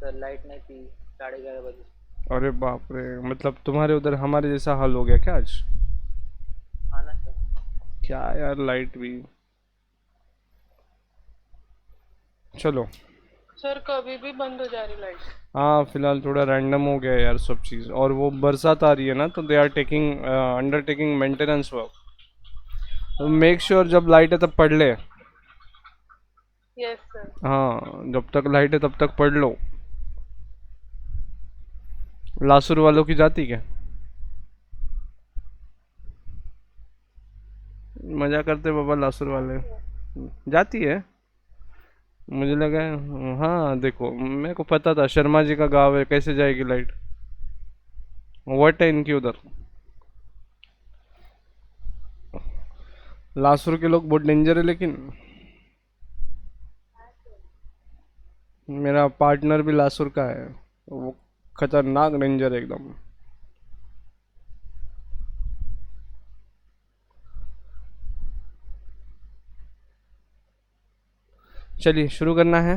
Sir, light नहीं थी 11:30 बजे। अरे बाप रे, मतलब तुम्हारे उधर हमारे जैसा हाल हो गया क्या आज? हाँ ना सर। क्या यार, लाइट भी। चलो। सर कभी भी बंद हो जा रही लाइट। हाँ, फिलहाल थोड़ा रैंडम हो गया है यार सब चीज़, और वो बरसात आ रही है ना, तो they are taking undertaking maintenance work. तो मेक श्योर जब लाइट है तब पढ़ ले। Yes sir. हाँ, जब तक लाइट है तब तक पढ़ लो। लासुर वालों की जाती क्या? मजा करते बाबा लासुर वाले। जाती है। जाती है। मुझे लगा हाँ, देखो मेरे को पता था शर्मा जी का गाँव है, कैसे जाएगी लाइट। वट है इनकी उधर। लासुर के लोग बहुत डेंजर है लेकिन। मेरा पार्टनर भी लासुर का है। वो खतरनाक डेंजर है एकदम। चलिए शुरू करना है।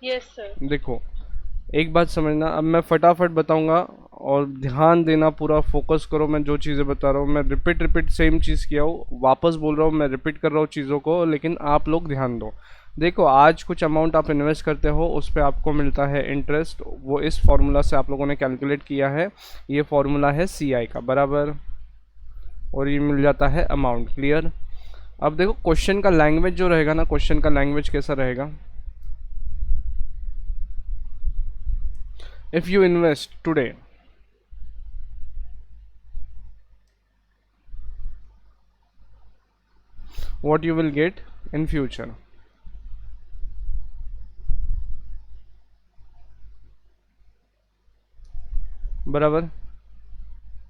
Yes sir. देखो, एक बात समझना, अब मैं फटाफट बताऊंगा और ध्यान देना, पूरा फोकस करो। मैं जो चीज़ें बता रहा हूँ, मैं रिपीट रिपीट सेम चीज़ किया हूँ, वापस बोल रहा हूँ, मैं रिपीट कर रहा हूँ चीज़ों को, लेकिन आप लोग ध्यान दो। देखो, आज कुछ अमाउंट आप इन्वेस्ट करते हो, उस पर आपको मिलता है इंटरेस्ट, वो इस फॉर्मूला से आप लोगों ने कैलकुलेट किया है। ये फॉर्मूला है CI का, बराबर। और ये मिल जाता है अमाउंट, क्लियर। अब देखो क्वेश्चन का लैंग्वेज जो रहेगा ना, क्वेश्चन का लैंग्वेज कैसा रहेगा? If you invest today, what you will get in future, बराबर।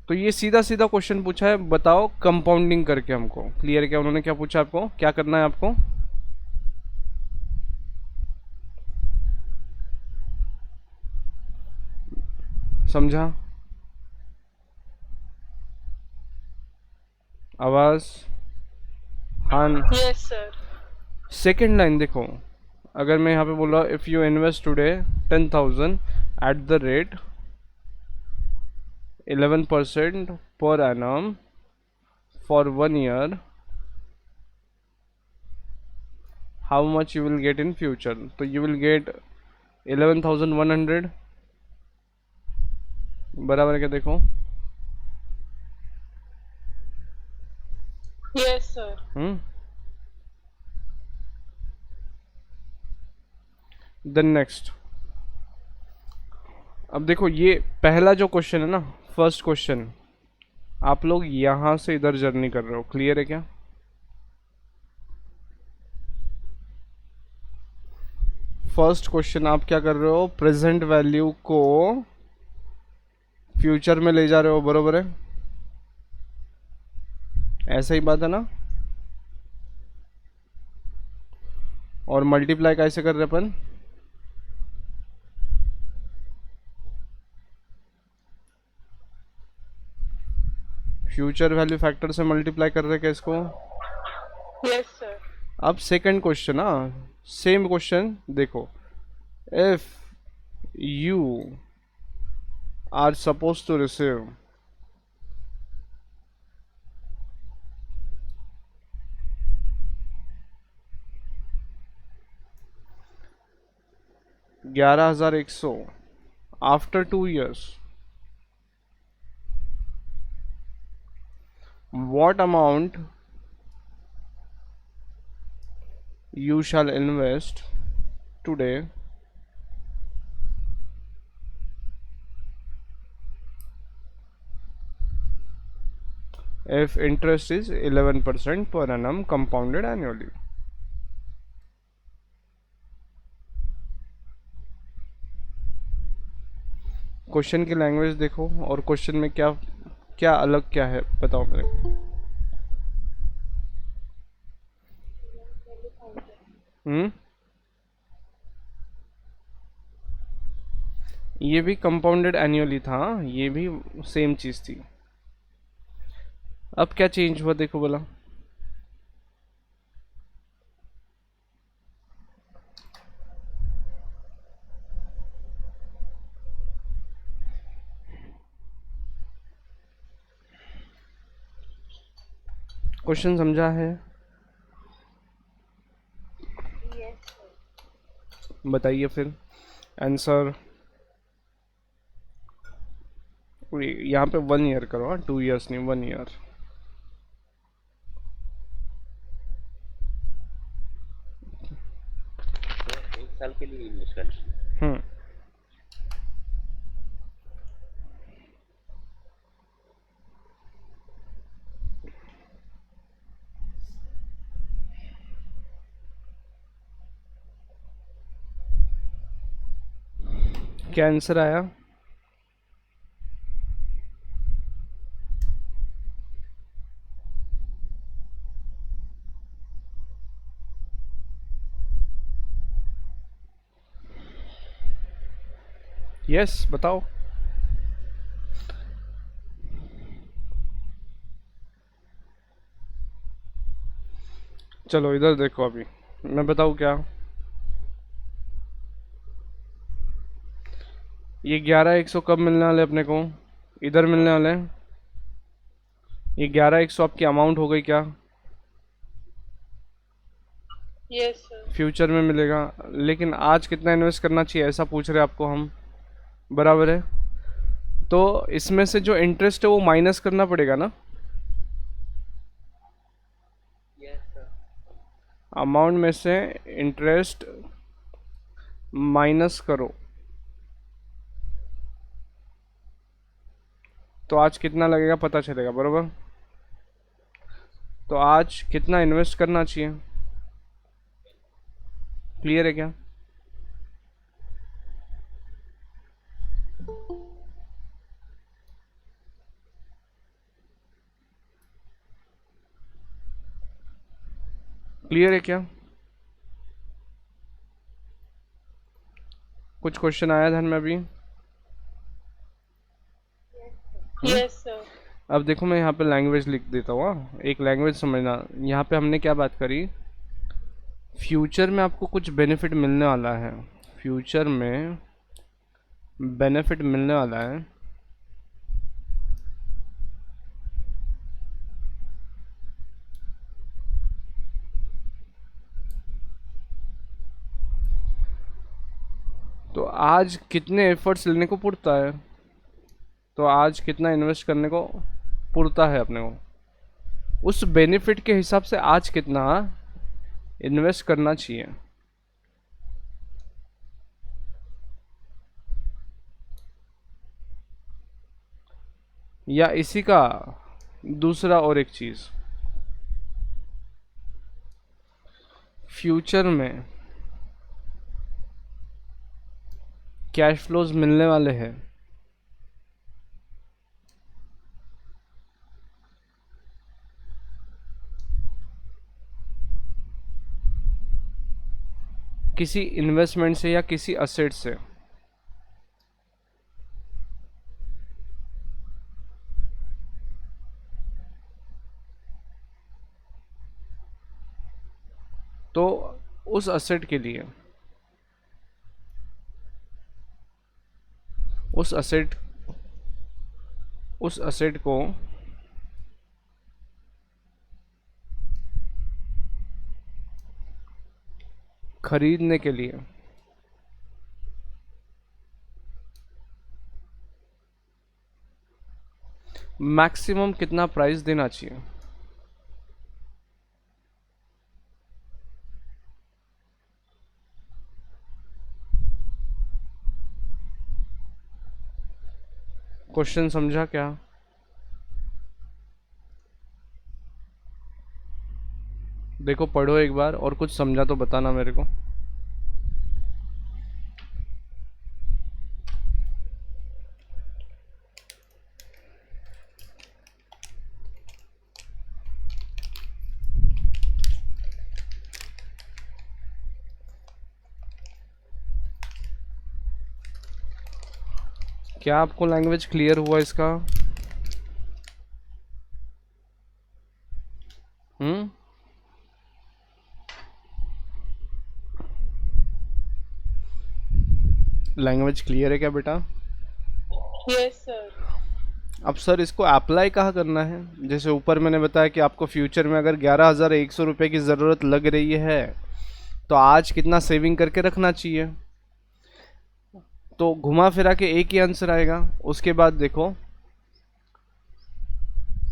तो ये सीधा सीधा क्वेश्चन पूछा है, बताओ कंपाउंडिंग करके हमको। क्लियर? क्या उन्होंने क्या पूछा आपको, क्या करना है आपको? समझा? आवाज? हाँ। Yes sir. सेकेंड लाइन देखो, अगर मैं यहाँ पे बोल रहा हूँ if you invest today 10,000 at the rate 11% per annum for 1 year, how much you will get in future? तो यू विल गेट 11,100, बराबर है क्या? देखो। Yes sir. Hmm. Then next, अब देखो ये पहला जो क्वेश्चन है ना, फर्स्ट क्वेश्चन, आप लोग यहां से इधर जर्नी कर रहे हो, क्लियर है क्या? फर्स्ट क्वेश्चन आप क्या कर रहे हो, प्रेजेंट वैल्यू को फ्यूचर में ले जा रहे हो, बरोबर है? ऐसा ही बात है ना? और मल्टीप्लाई कैसे कर रहे अपन? फ्यूचर वैल्यू फैक्टर से मल्टीप्लाई कर रहे क्या इसको? Yes sir. अब सेकंड क्वेश्चन, हाँ सेम क्वेश्चन देखो, if you are suppose to receive 11,100 after 2 years, what amount you shall invest today if interest is 11% per annum compounded annually? Question की language देखो, और क्वेश्चन में क्या क्या अलग क्या है बताओ मेरे को। हम्म। ये भी कंपाउंडेड एनुअली था, ये भी सेम चीज थी। अब क्या चेंज हुआ देखो बोला। क्वेश्चन समझा है? Yes sir. बताइए फिर आंसर। यहाँ पे 1 ईयर करो, हाँ 2 इयर्स नहीं, 1 ईयर। तो 1 साल के लिए इन्वेस्ट करना है। हम्म। क्या आंसर आया? यस बताओ। चलो इधर देखो, अभी मैं बताऊँ क्या? ये 11,100 कब मिलने वाले अपने को? इधर मिलने वाले हैं। ये 11,100 आपकी अमाउंट हो गई क्या? Yes sir. फ्यूचर में मिलेगा। लेकिन आज कितना इन्वेस्ट करना चाहिए ऐसा पूछ रहे आपको हम, बराबर है? तो इसमें से जो इंटरेस्ट है वो माइनस करना पड़ेगा ना। Yes sir. अमाउंट में से इंटरेस्ट माइनस करो, तो आज कितना लगेगा पता चलेगा, बराबर? तो आज कितना इन्वेस्ट करना चाहिए? क्लियर है क्या? क्लियर है क्या? कुछ क्वेश्चन आया ध्यान में अभी? Yes sir. अब देखो मैं यहाँ पे लैंग्वेज लिख देता हूँ, हाँ? एक लैंग्वेज समझना। यहाँ पे हमने क्या बात करी? फ्यूचर में आपको कुछ बेनिफिट मिलने वाला है। फ्यूचर में बेनिफिट मिलने वाला है। तो आज कितने एफर्ट्स लेने को पड़ता है? तो आज कितना इन्वेस्ट करने को पड़ता है अपने को, उस बेनिफिट के हिसाब से आज कितना इन्वेस्ट करना चाहिए। या इसी का दूसरा और एक चीज, फ्यूचर में कैश फ्लोज मिलने वाले हैं। किसी इन्वेस्टमेंट से या किसी असेट से। तो उस असेट के लिए, उस असेट को खरीदने के लिए मैक्सिमम कितना प्राइस देना चाहिए? क्वेश्चन समझा क्या? देखो पढ़ो एक बार, और कुछ समझा तो बताना मेरे को। क्या आपको लैंग्वेज क्लियर हुआ इसका? हम्म। लैंग्वेज क्लियर है क्या बेटा? Yes sir. अब सर इसको अप्लाई कहाँ करना है? जैसे ऊपर मैंने बताया कि आपको फ्यूचर में अगर 11,100 रुपये की ज़रूरत लग रही है तो आज कितना सेविंग करके रखना चाहिए। तो घुमा फिरा के एक ही आंसर आएगा। उसके बाद देखो,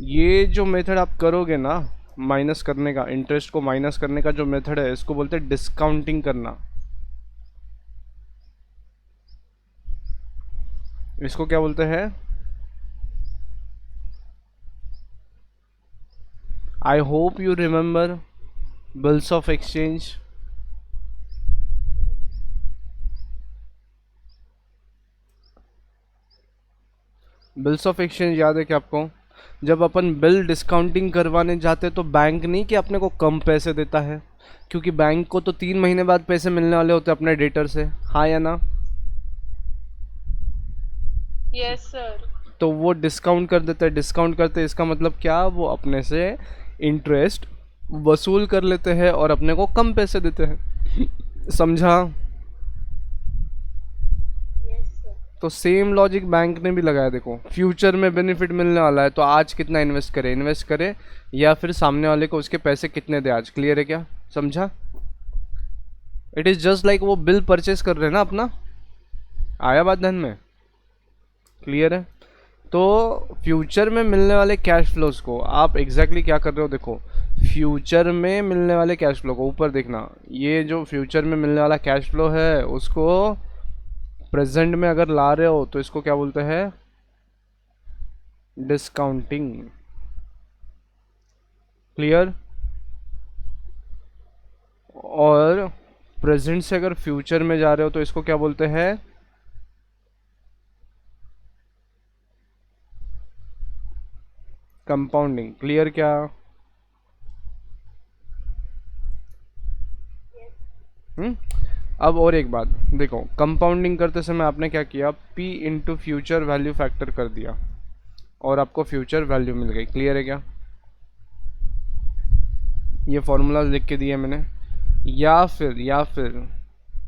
ये जो मेथड आप करोगे ना, माइनस करने का, इंटरेस्ट को माइनस करने का जो मेथड है, इसको बोलते हैं डिस्काउंटिंग करना। इसको क्या बोलते हैं? I hope you remember bills of exchange. Bills of exchange याद है क्या आपको? जब अपन बिल डिस्काउंटिंग करवाने जाते तो बैंक नहीं कि अपने को कम पैसे देता है, क्योंकि बैंक को तो 3 महीने बाद पैसे मिलने वाले होते हैं अपने डेटर से, हाँ या ना? Yes, sir. तो वो डिस्काउंट कर देते हैं। डिस्काउंट करते हैं इसका मतलब क्या? वो अपने से इंटरेस्ट वसूल कर लेते हैं और अपने को कम पैसे देते हैं। समझा? Yes, sir. तो सेम लॉजिक बैंक ने भी लगाया। देखो, फ्यूचर में बेनिफिट मिलने वाला है तो आज कितना इन्वेस्ट करे या फिर सामने वाले को उसके पैसे कितने दे आज। क्लियर है क्या? समझा? इट इज़ जस्ट लाइक वो बिल परचेस कर रहे हैं ना अपना। आया बात ध्यान में? क्लियर है? तो फ्यूचर में मिलने वाले कैश फ्लोज को आप एग्जैक्टली क्या कर रहे हो? देखो, फ्यूचर में मिलने वाले कैश फ्लो को ऊपर देखना। ये जो फ्यूचर में मिलने वाला कैश फ्लो है उसको प्रेजेंट में अगर ला रहे हो तो इसको क्या बोलते हैं? डिस्काउंटिंग। क्लियर? और प्रेजेंट से अगर फ्यूचर में जा रहे हो तो इसको क्या बोलते हैं? कंपाउंडिंग। क्लियर क्या? अब और एक बात देखो, कंपाउंडिंग करते समय आपने क्या किया? P into future value factor कर दिया और आपको फ्यूचर वैल्यू मिल गई। क्लियर है क्या? ये फॉर्मूला लिख के दिए मैंने। या फिर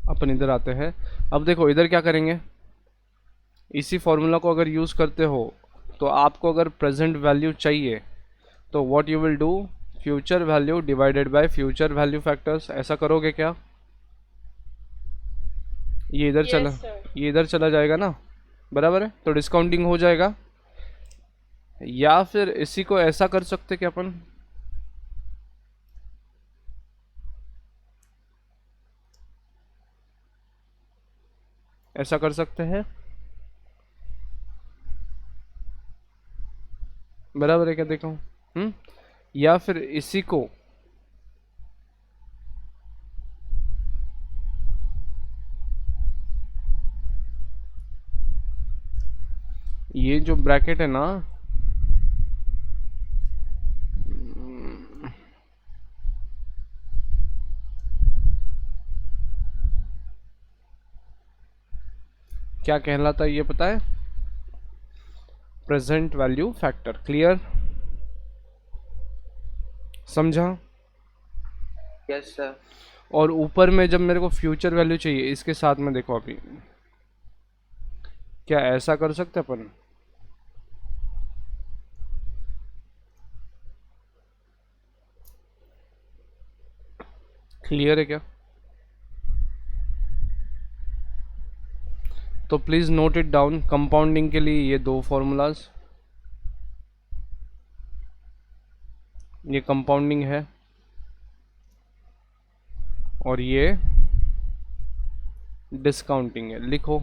अपन इधर आते हैं। अब देखो इधर क्या करेंगे, इसी फॉर्मूला को अगर यूज़ करते हो तो आपको अगर प्रेजेंट वैल्यू चाहिए तो what you will do? Future value divided by future value factors. ऐसा करोगे क्या? ये इधर चला, Yes, sir. ये इधर चला जाएगा ना, बराबर है? तो डिस्काउंटिंग हो जाएगा। या फिर इसी को ऐसा कर सकते क्या अपन? ऐसा कर सकते हैं, बराबर है क्या? देखो, या फिर इसी को ये जो ब्रैकेट है ना, क्या कहलाता है ये पता है? Present value factor. क्लियर? समझा? Yes, sir. और ऊपर में जब मेरे को फ्यूचर वैल्यू चाहिए इसके साथ में, देखो अभी क्या ऐसा कर सकते अपन? क्लियर है क्या? तो please note it down. Compounding के लिए ये दो फॉर्मूलाज, ये कंपाउंडिंग है और ये डिस्काउंटिंग है। लिखो।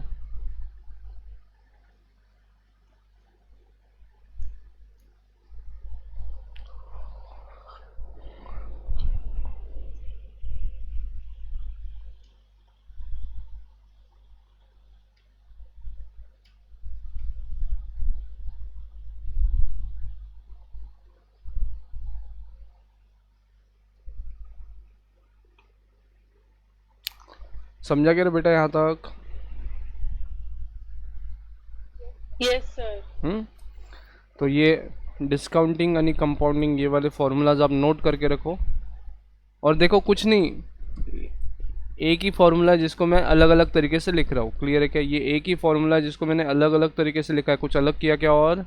समझा क्या रे बेटा यहाँ तक? Yes, sir. तो ये डिस्काउंटिंग यानी कंपाउंडिंग, ये वाले फॉर्मूलाज आप नोट करके रखो। और देखो कुछ नहीं, एक ही फॉर्मूला जिसको मैं अलग अलग तरीके से लिख रहा हूँ। क्लियर है क्या? ये एक ही फॉर्मूला जिसको मैंने अलग अलग तरीके से लिखा है, कुछ अलग किया क्या? और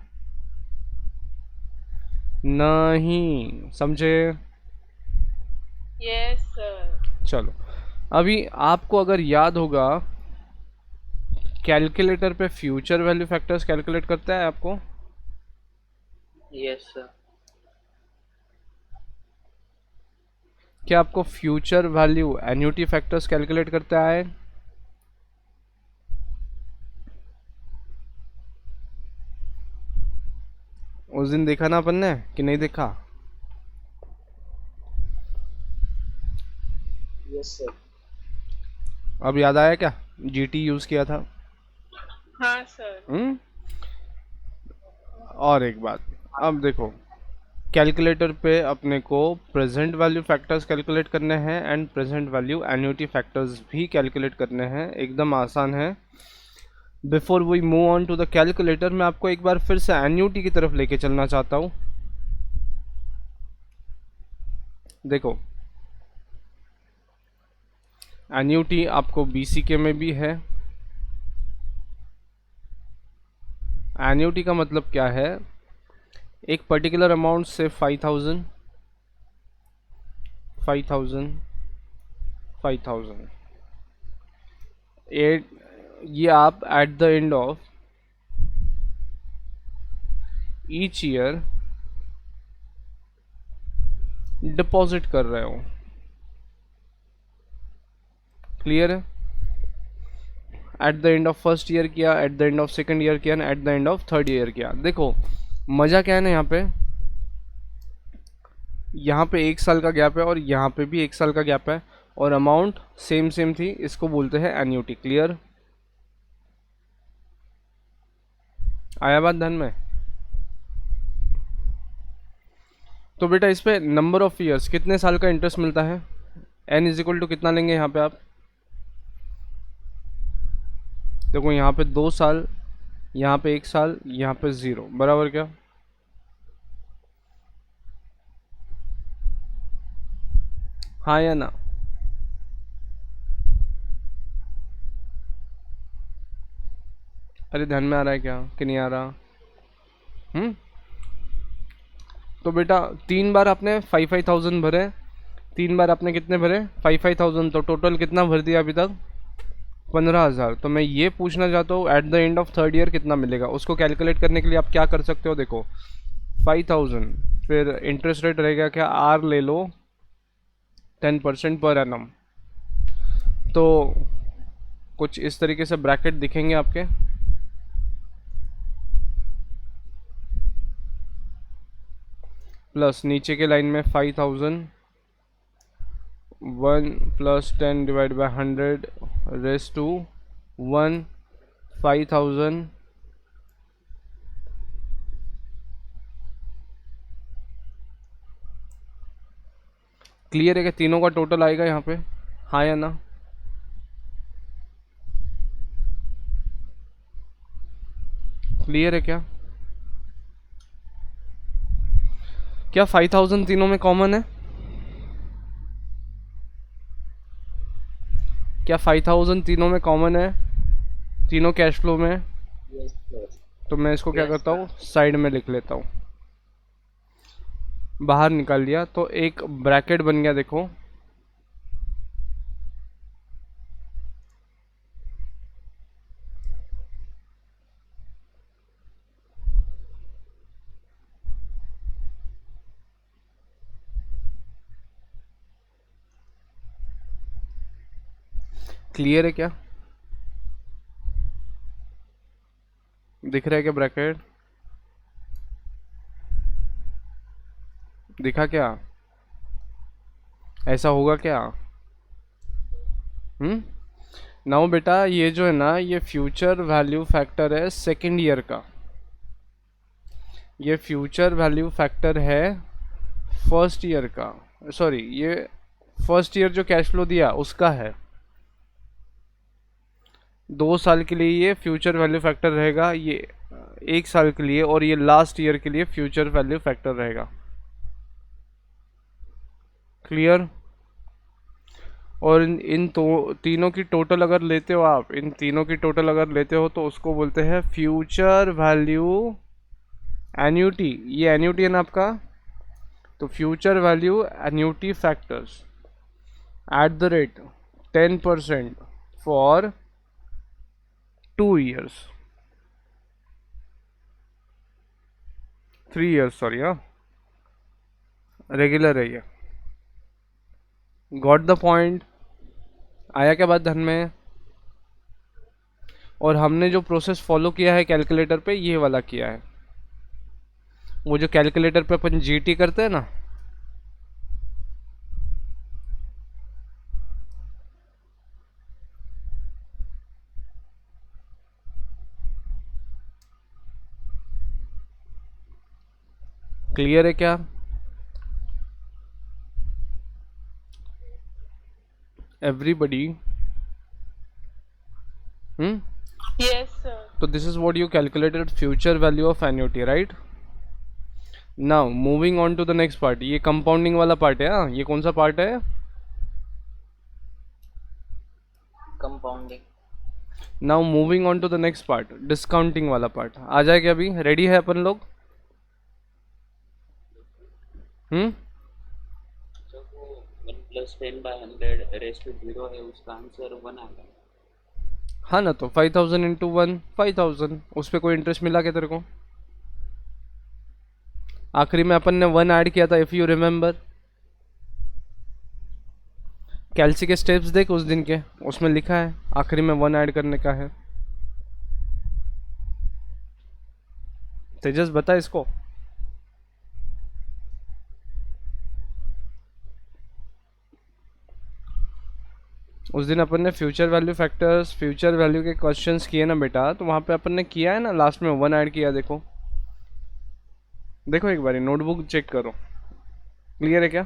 नहीं, समझे? Yes, sir. चलो, अभी आपको अगर याद होगा, कैलकुलेटर पे फ्यूचर वैल्यू फैक्टर्स कैलकुलेट करता है आपको? Yes, sir. क्या आपको future value annuity factors calculate करता है? उस दिन देखा ना अपन ने कि नहीं देखा? Yes, sir. अब याद आया क्या? जीटी यूज किया था। हाँ sir. और एक बात, अब देखो, कैलकुलेटर पे अपने को प्रेजेंट वैल्यू फैक्टर्स कैलकुलेट करने हैं and present value annuity factors भी कैलकुलेट करने हैं। एकदम आसान है। Before we move on to the calculator, मैं आपको एक बार फिर से एन्युटी की तरफ लेके चलना चाहता हूँ। देखो, एन्युटी आपको बीसीके में भी है। एन्युटी का मतलब क्या है? एक पर्टिकुलर अमाउंट से 5000 ये आप at the end of each year deposit कर रहे हो। क्लियर है? At the end of first year किया, at the end of second year किया, at the end of third year किया। देखो मजा क्या है ना, यहाँ पे 1 साल का गैप है और यहाँ पे भी 1 साल का गैप है और अमाउंट सेम सेम थी। इसको बोलते हैं एन्युटी। क्लियर? आया बात ध्यान में? तो बेटा इस पे नंबर ऑफ ईयर्स, कितने साल का इंटरेस्ट मिलता है, n इज इक्वल टू कितना लेंगे यहाँ पे आप? देखो यहाँ पे 2 साल, यहाँ पे 1 साल, यहाँ पे 0, बराबर क्या? हाँ या ना? अरे ध्यान में आ रहा है क्या कि नहीं आ रहा? तो बेटा 3 बार आपने 5,000 भरे, 3 बार आपने कितने भरे? 5,000। तो टोटल कितना भर दिया अभी तक? 15,000। तो मैं ये पूछना चाहता हूँ eight the end of third year कितना मिलेगा। उसको कैलकुलेट करने के लिए आप क्या कर सकते हो? देखो 5,000, फिर इंटरेस्ट रेट रहेगा क्या? आर ले लो, 10% पर एनम। तो कुछ इस तरीके से ब्रैकेट दिखेंगे आपके। प्लस नीचे के लाइन में 5,000, 1 + 10 divide by 100 raise to 1, 5,000 clear है कि तीनों का टोटल आएगा यहाँ पे? हाँ या ना? क्लियर है क्या? क्या 5,000 तीनों में कॉमन है? क्या 5,000 तीनों में कॉमन है? तीनों कैश फ्लो में? Yes, sir. तो मैं इसको क्या Yes, करता हूँ, साइड में लिख लेता हूँ। बाहर निकाल लिया तो एक ब्रैकेट बन गया। देखो क्लियर है क्या? दिख रहा है क्या ब्रैकेट? दिखा क्या? ऐसा होगा क्या? नाउ बेटा ये जो है ना, ये फ्यूचर वैल्यू फैक्टर है सेकेंड ईयर का। ये फ्यूचर वैल्यू फैक्टर है फर्स्ट ईयर का। सॉरी, ये फर्स्ट ईयर जो कैश फ्लो दिया उसका है। 2 साल के लिए ये फ्यूचर वैल्यू फैक्टर रहेगा, ये 1 साल के लिए, और ये लास्ट ईयर के लिए फ्यूचर वैल्यू फैक्टर रहेगा। क्लियर? और इन तीनों की टोटल अगर लेते हो आप, इन तीनों की टोटल अगर लेते हो तो उसको बोलते हैं फ्यूचर वैल्यू एन्युटी। ये एन्युटी है ना आपका, तो future value annuity factors eight the rate 10% for 2 years, 3 years, sorry, हाँ, रेगुलर है ये। Got the point? आया क्या बात ध्यान में? और हमने जो प्रोसेस फॉलो किया है कैलकुलेटर पे, ये वाला किया है। वो जो कैलकुलेटर पे अपन जीटी करते हैं ना, क्लियर है क्या? एवरीबडी? हम्म। Yes, sir. तो this is what you calculated future value of annuity, right? Now moving on to the next part, ये कंपाउंडिंग वाला पार्ट है। हाँ, ये कौन सा पार्ट है? Compounding. Now moving on to the next part, discounting वाला पार्ट। आ जाए क्या? अभी रेडी है अपन लोग? तो वो 1+10/100 है, उसका आंसर 1 आ गया। हाँ ना, तो 5000 इंटू 1 5000, उस पर कोई इंटरेस्ट मिला क्या तेरे को? आखिरी में अपन ने 1 ऐड किया था, इफ यू रिमेम्बर। कैल्सी के स्टेप्स देख उस दिन के, उसमें लिखा है आखिरी में 1 ऐड करने का है। तेजस बता इसको। उस दिन अपन ने future value factors, future value के क्वेश्चंस किए ना बेटा, तो वहां पे अपन ने किया है ना, लास्ट में 1 ऐड किया। देखो देखो एक बार नोटबुक चेक करो, क्लियर है क्या?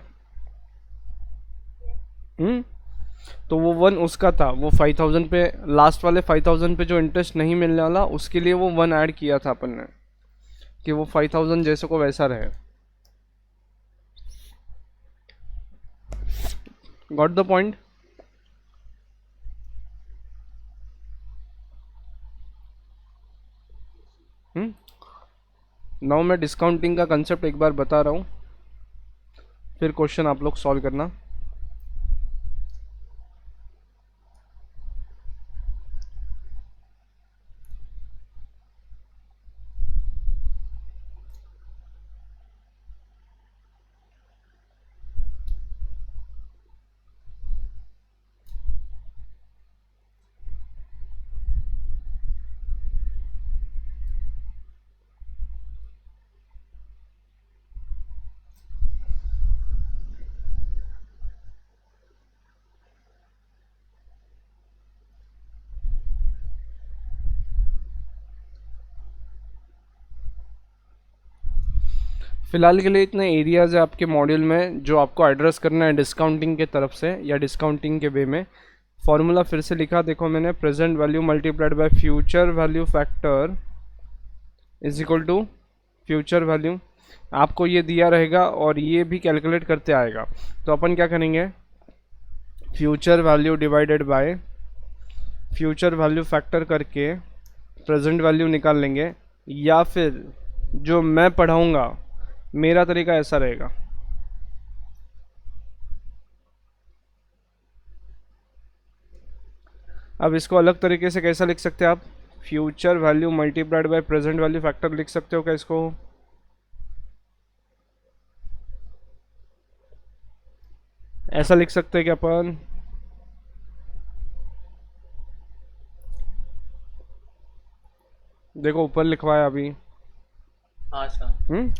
तो वो 1 उसका था, वो 5000 पे, लास्ट वाले 5000 पे जो इंटरेस्ट नहीं मिलने वाला, उसके लिए वो 1 ऐड किया था अपन ने, कि वो 5000 जैसे को वैसा रहे। Got the point? नाउ मैं डिस्काउंटिंग का कंसेप्ट एक बार बता रहा हूँ, फिर क्वेश्चन आप लोग सॉल्व करना। फिलहाल के लिए इतने एरियाज है आपके मॉड्यूल में जो आपको एड्रेस करना है डिस्काउंटिंग के तरफ से या डिस्काउंटिंग के वे में। फॉर्मूला फिर से लिखा, देखो मैंने, present value multiplied by future value factor is equal to future value. आपको ये दिया रहेगा और ये भी कैलकुलेट करते आएगा, तो अपन क्या करेंगे, future value divided by future value factor करके प्रेजेंट वैल्यू निकाल लेंगे, या फिर जो मैं पढ़ाऊँगा मेरा तरीका ऐसा रहेगा। अब इसको अलग तरीके से कैसा लिख सकते हैं आप? Future value multiplied by present value factor लिख सकते हो क्या इसको? ऐसा लिख सकते हैं क्या अपन? देखो ऊपर लिखवाया अभी। हाँ सर।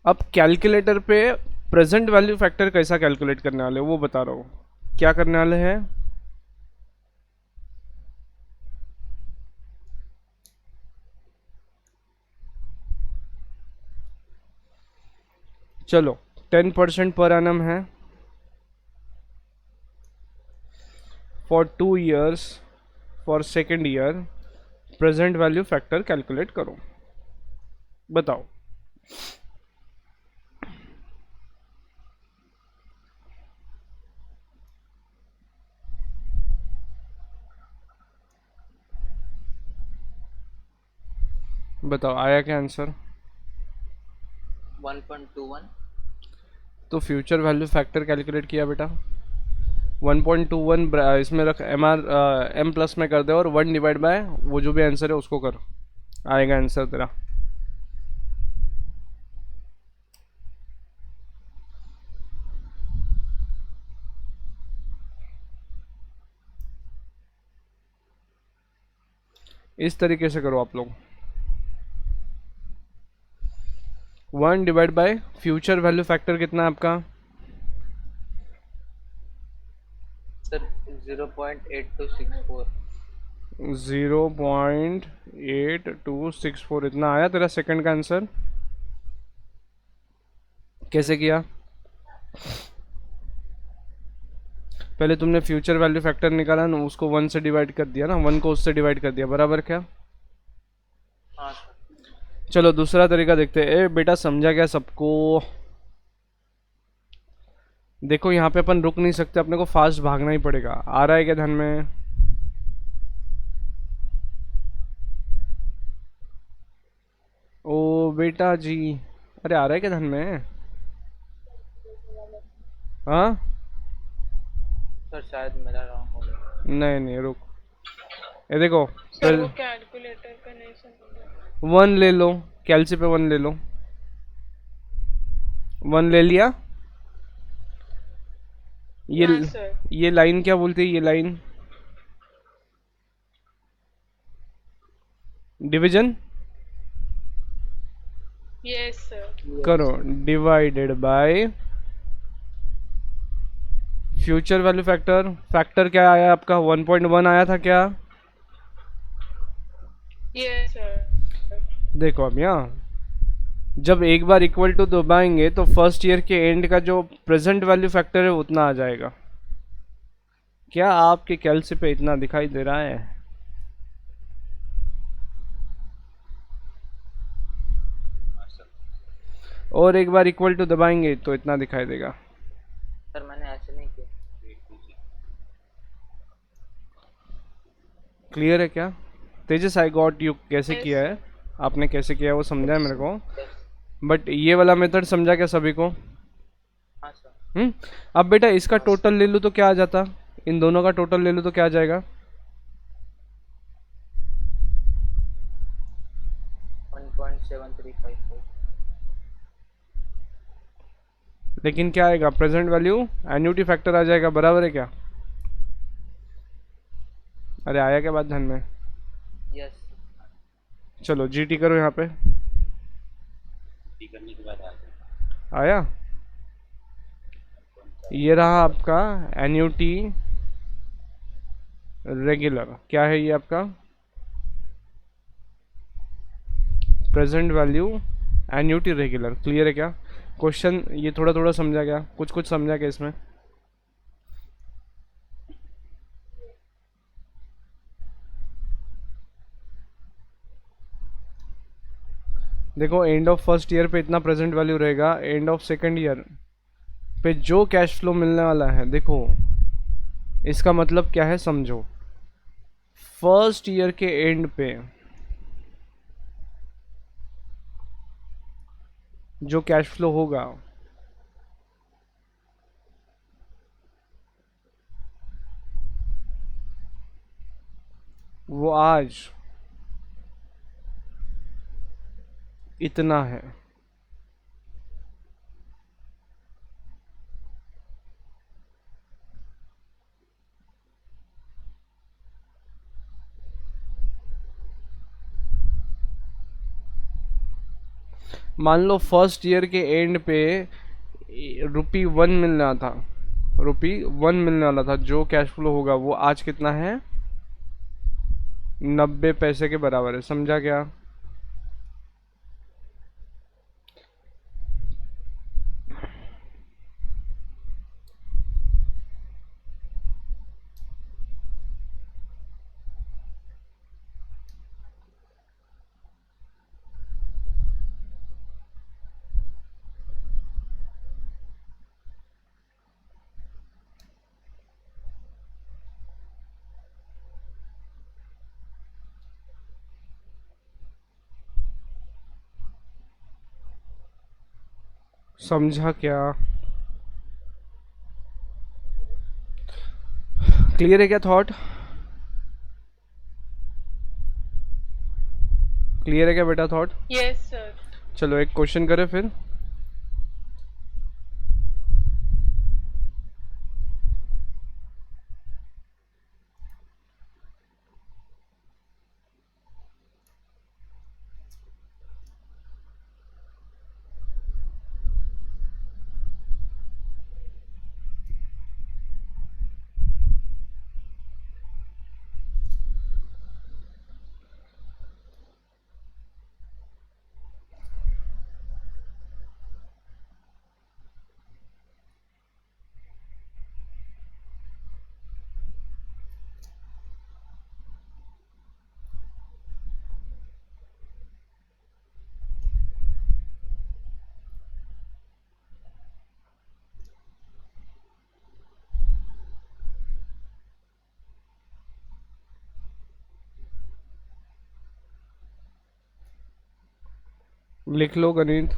अब कैलकुलेटर पे प्रेजेंट वैल्यू फैक्टर कैसा कैलकुलेट करने वाले हो वो बता रहा हूँ। क्या करने वाले हैं, चलो 10% पर एनम है for 2 years, for second year present value factor calculate करो, बताओ। बताओ आया क्या आंसर? 1.21. तो फ्यूचर वैल्यू फैक्टर कैलकुलेट किया बेटा, 1.21 इसमें रख, एम प्लस में कर दे और 1 डिवाइड बाय वो जो भी आंसर है उसको कर, आएगा आंसर तेरा। इस तरीके से करो आप लोग। 1 divide bye future value factor कितना है आपका? सर 0.8264. 0.8264 इतना आया तेरा सेकंड का आंसर। कैसे किया? पहले तुमने फ्यूचर वैल्यू फैक्टर निकाला ना, उसको 1 से डिवाइड कर दिया ना, 1 को उससे डिवाइड कर दिया, बराबर क्या? हाँ सर. चलो दूसरा तरीका देखते हैं। ए बेटा समझा क्या सबको? देखो यहाँ पे अपन रुक नहीं सकते, अपने को फास्ट भागना ही पड़ेगा। आ रहा है क्या ध्यान में? ओ बेटा जी, अरे आ रहा है क्या ध्यान में? हाँ सर शायद मेरा रॉन्ग हो गया. नहीं नहीं रुक, ये देखो सर वो कैलकुलेटर का नहीं समझ। 1 ले लो, कैलसी पे 1 ले लो, 1 ले लिया। ये हाँ सर. ये लाइन क्या बोलती है? ये लाइन डिवीजन यस सर. करो, divided by future value factor. Factor क्या आया आपका? 1.1 आया था क्या? Yes sir. देखो अब यहाँ जब एक बार इक्वल टू दबाएंगे तो फर्स्ट ईयर के एंड का जो प्रेजेंट वैल्यू फैक्टर है उतना आ जाएगा। क्या आपके कैलसी पे इतना दिखाई दे रहा है? और एक बार इक्वल टू दबाएंगे तो इतना दिखाई देगा। सर मैंने ऐसे नहीं किया. क्लियर है क्या? तेजस आई गॉट यू कैसे Yes, किया है, sir. आपने कैसे किया है वो समझा है मेरे को, यस. बट ये वाला मेथड समझा क्या सभी को? हाँ सर. अब बेटा इसका टोटल ले लूँ तो क्या आ जाता? इन दोनों का टोटल ले लूँ तो क्या आ जाएगा? 1.7354. लेकिन क्या आएगा? प्रेजेंट वैल्यू एन्युटी फैक्टर आ जाएगा, बराबर है क्या? अरे आया क्या बात ध्यान में? यस. चलो जीटी करो यहाँ पे। करने के बाद आ गया। आया? ये रहा आपका एन्युटी रेगुलर। क्या है ये आपका? Present value annuity regular. Clear है क्या? क्वेश्चन ये थोड़ा थोड़ा समझा क्या? कुछ कुछ समझा क्या इसमें? देखो एंड ऑफ फर्स्ट ईयर पे इतना प्रेजेंट वैल्यू रहेगा, एंड ऑफ सेकंड ईयर पे जो कैश फ्लो मिलने वाला है, देखो इसका मतलब क्या है समझो। फर्स्ट ईयर के एंड पे जो कैश फ्लो होगा वो आज इतना है। मान लो फर्स्ट ईयर के एंड पे ₹1 मिलना था, ₹1 मिलने वाला था, जो कैश फ्लो होगा वो आज कितना है? 90 पैसे के बराबर है। समझा क्या? समझा क्या? क्लियर है क्या थॉट? क्लियर है क्या बेटा थॉट? Yes, sir. चलो एक क्वेश्चन करें फिर। लिख लो गणित।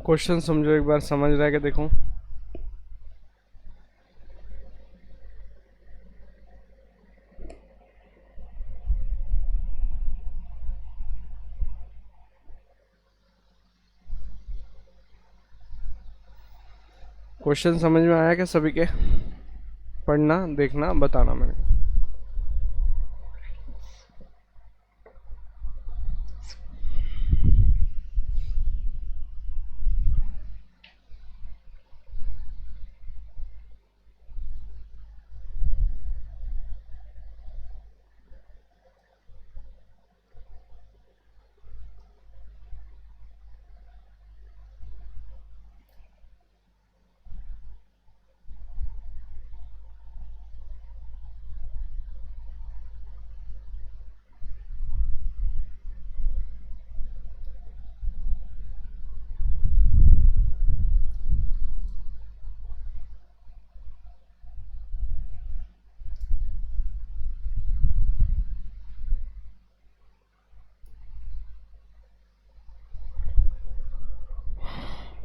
क्वेश्चन समझो एक बार, समझ रहा है क्या? देखो क्वेश्चन समझ में आया क्या सभी के? पढ़ना, देखना, बताना मेरे को।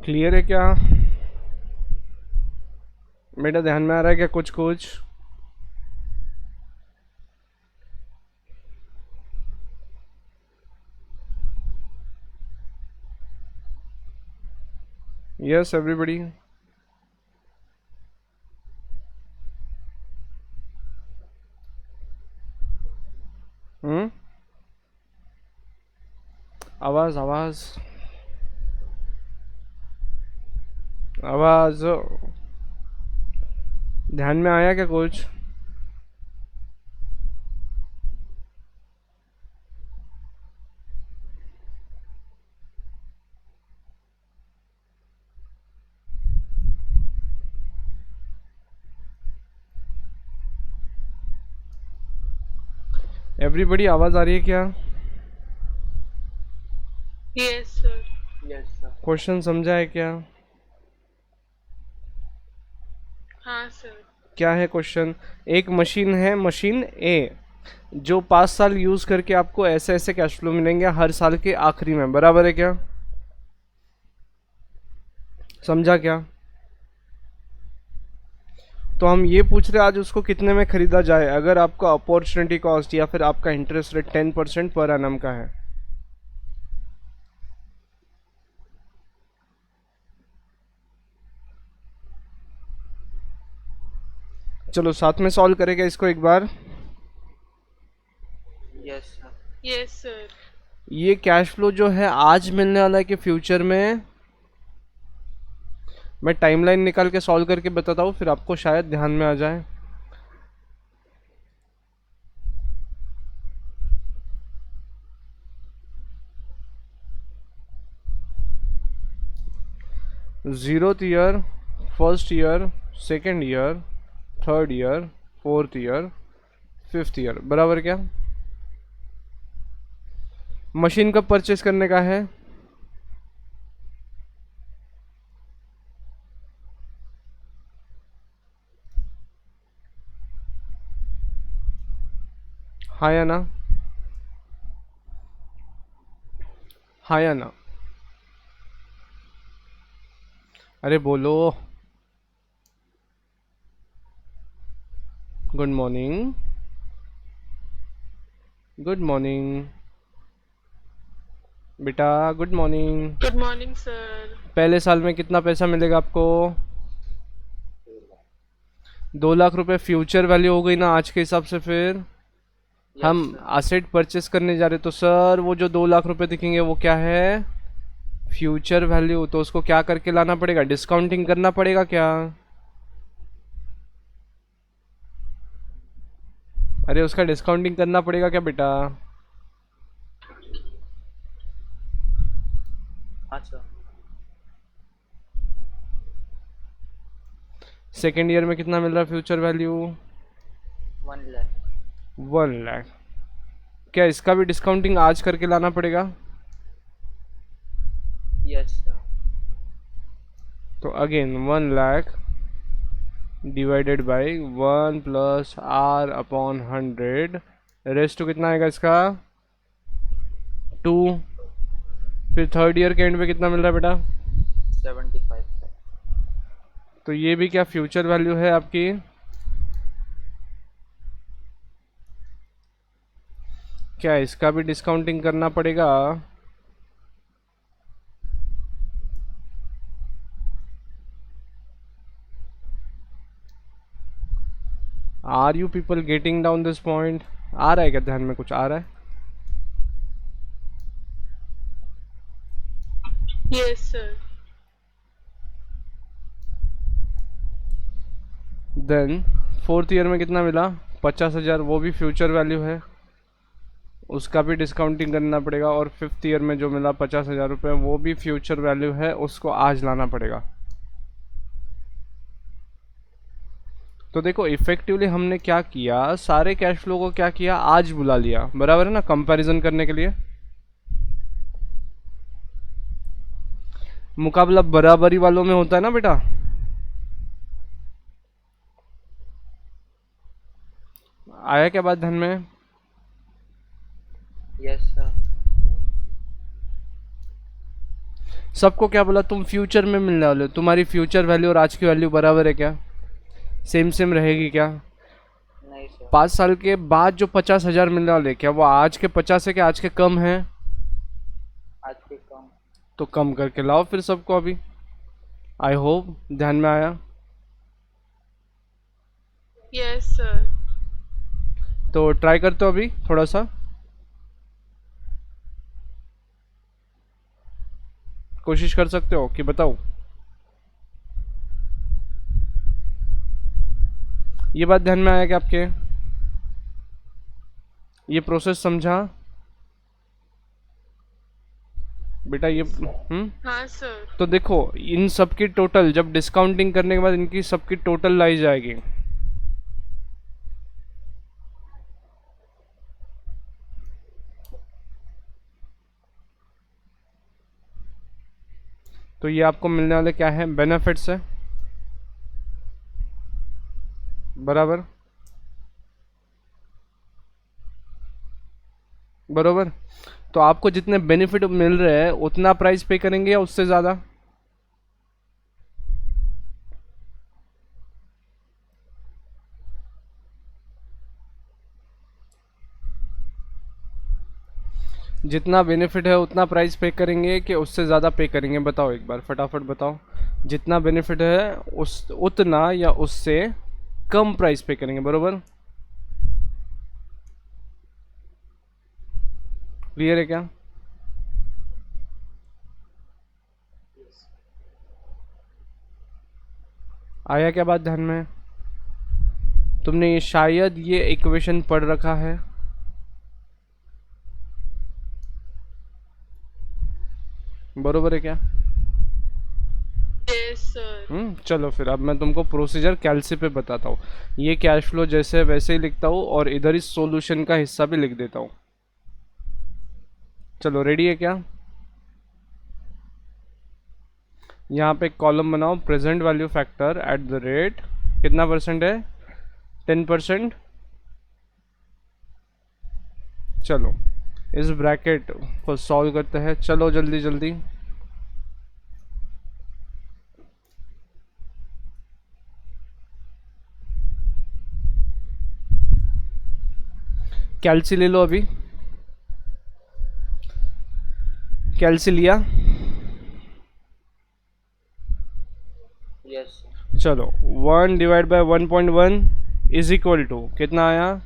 क्लियर है क्या बेटा? ध्यान में आ रहा है क्या कुछ कुछ? Yes everybody? आवाज आवाज आवाज, ध्यान में आया क्या कुछ? एवरीबॉडी आवाज आ रही है क्या? Yes, sir. Yes, sir. Question समझा है क्या? हाँ सर। क्या है क्वेश्चन? एक मशीन है, मशीन ए, जो 5 साल यूज करके आपको ऐसे ऐसे कैश फ्लो मिलेंगे हर साल के आखिरी में, बराबर है क्या? समझा क्या? तो हम ये पूछ रहे हैं आज उसको कितने में खरीदा जाए अगर आपका अपॉर्चुनिटी कॉस्ट या फिर आपका इंटरेस्ट रेट 10% पर एनम का है। चलो साथ में सॉल्व करेगा इसको एक बार। Yes sir. Yes, sir. ये कैश फ्लो जो है आज मिलने वाला है कि फ्यूचर में, मैं टाइमलाइन निकाल के सॉल्व करके बताता हूँ फिर आपको शायद ध्यान में आ जाए। Zeroth year, first year, second year, third year, fourth year, fifth year, बराबर क्या? मशीन कब परचेस करने का है? हाँ या ना? हाँ या ना? अरे बोलो। गुड मॉर्निंग, गुड मॉर्निंग बेटा, good morning. Good morning, sir. पहले साल में कितना पैसा मिलेगा आपको? 2 लाख रुपए फ्यूचर वैल्यू हो गई ना आज के हिसाब से। फिर हम असेट परचेस करने जा रहे तो सर वो जो 2 लाख रुपए दिखेंगे वो क्या है? Future value. तो उसको क्या करके लाना पड़ेगा? डिस्काउंटिंग करना पड़ेगा क्या? अरे उसका डिस्काउंटिंग करना पड़ेगा क्या बेटा? हाँ सर। सेकेंड ईयर में कितना मिल रहा है फ्यूचर वैल्यू? 1 लाख। 1 लाख। क्या इसका भी डिस्काउंटिंग आज करके लाना पड़ेगा? Yes sir. तो again 1 lakh divided by 1 plus r upon 100, raised to कितना आएगा इसका? 2। फिर थर्ड ईयर के एंड पे कितना मिल रहा है बेटा? 75 लाख। तो ये भी क्या फ्यूचर वैल्यू है आपकी? क्या इसका भी डिस्काउंटिंग करना पड़ेगा? Are you people getting down this point? आ रहा है क्या ध्यान में? कुछ आ रहा है? Yes, sir. Then fourth year में कितना मिला? 50,000, वो भी फ्यूचर वैल्यू है, उसका भी डिस्काउंटिंग करना पड़ेगा। और फिफ्थ ईयर में जो मिला 50,000 रुपये, वो भी फ्यूचर वैल्यू है, उसको आज लाना पड़ेगा। तो देखो इफेक्टिवली हमने क्या किया, सारे कैश फ्लो को क्या किया, आज बुला लिया, बराबर है ना, कंपैरिजन करने के लिए। मुकाबला बराबरी वालों में होता है ना बेटा। आया क्या बात ध्यान में? Yes sir. सबको क्या बोला? तुम फ्यूचर में मिलने वाले हो, तुम्हारी फ्यूचर वैल्यू और आज की वैल्यू बराबर है क्या? सेम सेम रहेगी क्या? नहीं सर। 5 साल के बाद जो 50,000 मिलने वाले, क्या वो आज के 50 है, क्या आज के कम है? आज के कम। तो कम करके लाओ फिर सबको अभी। आई होप ध्यान में आया। Yes, sir. तो ट्राई करते हो अभी थोड़ा सा, कोशिश कर सकते हो कि बताओ। ये बात ध्यान में आया क्या आपके? ये प्रोसेस समझा बेटा? ये हाँ, sir. तो देखो इन सब की टोटल, जब डिस्काउंटिंग करने के बाद इनकी सबकी टोटल लाई जाएगी। तो ये आपको मिलने वाले क्या है? बेनिफिट्स है, बराबर बरोबर। तो आपको जितने बेनिफिट मिल रहे हैं उतना प्राइस पे करेंगे या उससे ज़्यादा? जितना बेनिफिट है उतना प्राइस पे करेंगे कि उससे ज़्यादा पे करेंगे? बताओ एक बार, फटाफट बताओ। जितना बेनिफिट है उस उतना या उससे कम प्राइस पे करेंगे, बरोबर? क्लियर है क्या? आया क्या बात ध्यान में? तुमने ये शायद ये इक्वेशन पढ़ रखा है। बरोबर है क्या? Yes, sir. चलो फिर अब मैं तुमको प्रोसीजर कैलसी पे बताता हूँ। ये कैश फ्लो जैसे वैसे ही लिखता हूँ और इधर इस सॉल्यूशन का हिस्सा भी लिख देता हूँ। चलो रेडी है क्या? यहाँ पे कॉलम बनाओ, present value factor eight the rate कितना परसेंट है? 10%। चलो इस ब्रैकेट को सॉल्व करते हैं, चलो जल्दी जल्दी। कैलसी ले लो अभी। कैलसी लिया? यस चलो 1 divide by 1.1 is equal to कितना आया?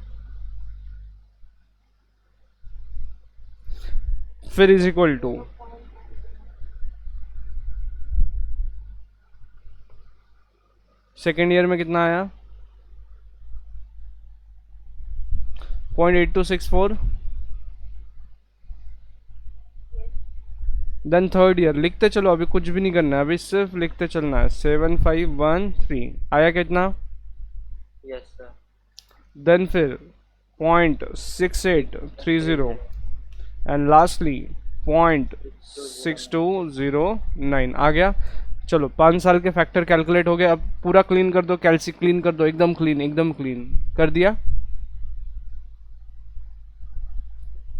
फिर is equal to second year में कितना आया? 0.8264। देन थर्ड ईयर लिखते चलो, अभी कुछ भी नहीं करना है, अभी सिर्फ लिखते चलना है। 7513 आया कितना? Yes sir. देन फिर 0.6830 एंड लास्टली 0.6209 आ गया। चलो 5 साल के फैक्टर कैलकुलेट हो गए। अब पूरा क्लीन कर दो, कैलसी क्लीन कर दो, एकदम क्लीन, एकदम क्लीन कर दिया।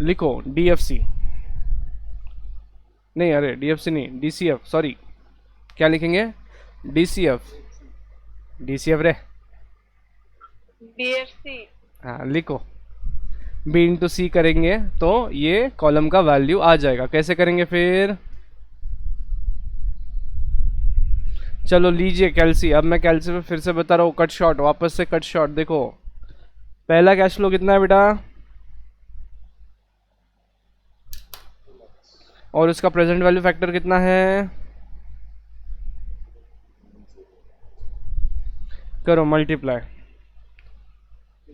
लिखो डीएफसी, नहीं अरे डीएफसी नहीं, डीसीएफ, सॉरी क्या लिखेंगे? डीसीएफ, डीसीएफ रे, DFC. हाँ लिखो। बी इंटू सी करेंगे तो ये कॉलम का वैल्यू आ जाएगा। कैसे करेंगे फिर? चलो लीजिए कैलसी। अब मैं कैलसी पे फिर से बता रहा हूँ, कट शॉट, वापस से कट शॉट। देखो पहला कैश फ्लो कितना है बेटा, और उसका प्रेजेंट वैल्यू फैक्टर कितना है? करो मल्टीप्लाई,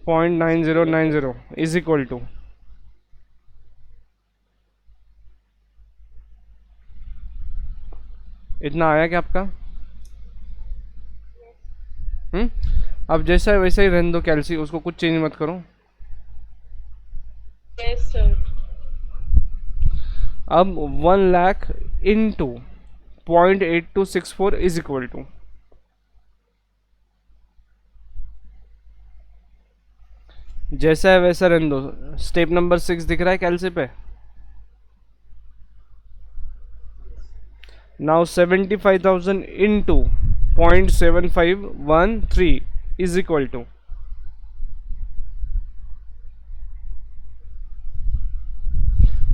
0.9090 इज इक्वल टू इतना आया क्या आपका? अब जैसा है वैसा ही रहने दो कैलसी, उसको कुछ चेंज मत करो। Yes, sir. अब 1 lakh into 0.8264 is equal to जैसा है वैसा रहने दो। स्टेप नंबर 6 दिख रहा है कैलसी पे? Now 75,000 into 0.7513 is equal to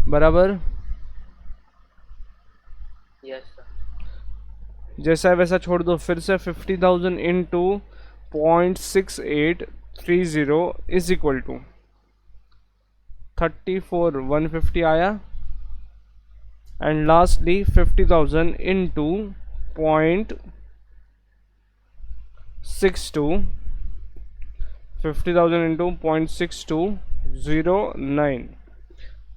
बराबर। Yes sir. जैसा है वैसा छोड़ दो। फिर से 50,000 इंटू 0.6830 इज इक्वल टू 34,150 आया। एंड लास्टली 50,000 इंटू 0.62 50,000 इंटू 0.6209